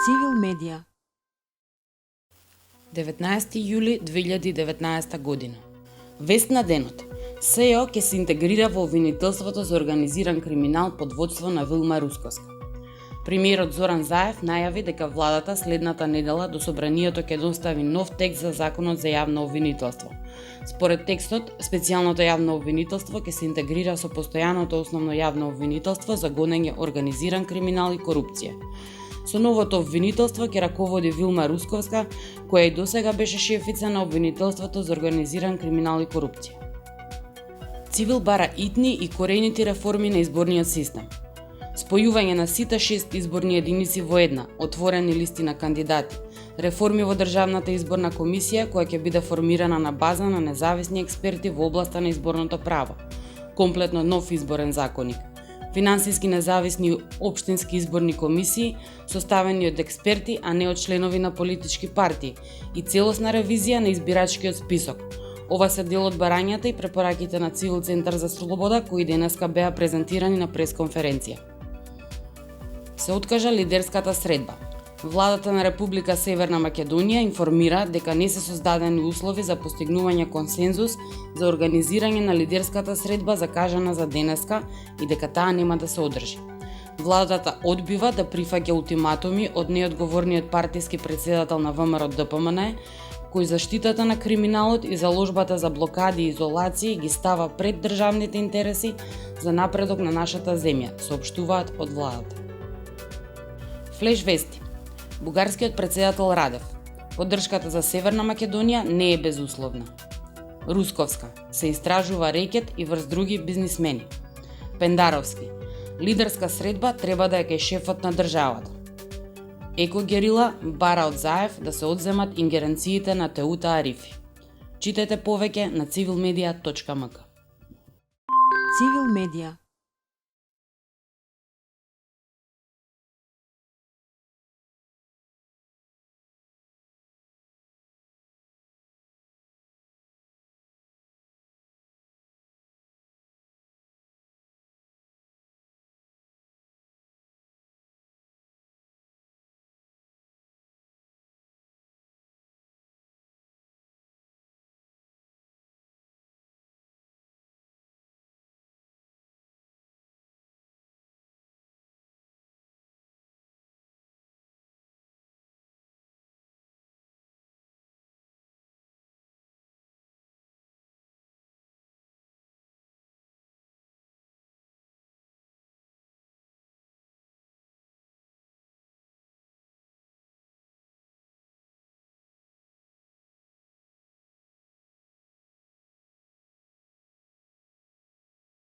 Цивил медија. 19 јули 2019 година. Вест на денот. СЈО ќе се интегрира во обвинителството за организиран криминал под водство на Вилма Русковска. Премиерот Зоран Заев најави дека владата следната недела до собранието ќе достави нов текст за законот за јавно обвинителство. Според текстот, специјалното јавно обвинителство ќе се интегрира со постојаното основно јавно обвинителство за гонење организиран криминал и корупција. Со новото обвинителство ќе раководи Вилма Русковска, која и досега беше шефица на обвинителството за организиран криминал и корупција. Цивил бара итни и корените реформи на изборниот систем. Спојување на сите 6 изборни единици во една, отворени листи на кандидати, реформи во Државната изборна комисија која ќе биде формирана на база на независни експерти во областа на изборното право, комплетно нов изборен законник, финансиски независни општински изборни комисии составени од експерти, а не од членови на политички партии и целосна ревизија на избирачкиот список. Ова се дел од барањата и препораките на Цивил Центар за слобода кои денеска беа презентирани на пресконференција. Се откажа лидерската средба. Владата на Република Северна Македонија информира дека не се создадени услови за постигнување консензус за организирање на лидерската средба закажана за денеска и дека таа нема да се одржи. Владата одбива да прифаќа ултиматуми од неодговорниот партиски претседател на ВМРО ДПМН, кој заштитата на криминалот и заложбата за блокади и изолации ги става пред државните интереси за напредок на нашата земја, соопштуваат од владата. Флеш вести. Бугарскиот претседател Радев. Поддршката за Северна Македонија не е безусловна. Русковска. Се истражува рекет и врз други бизнисмени. Пендаровски. Лидерска средба треба да е кај шефот на државата. Еко Герила бара од Заев да се одземат ингеренциите на Теута Арифи. Читајте повеќе на civilmedia.mk. Цивил медија.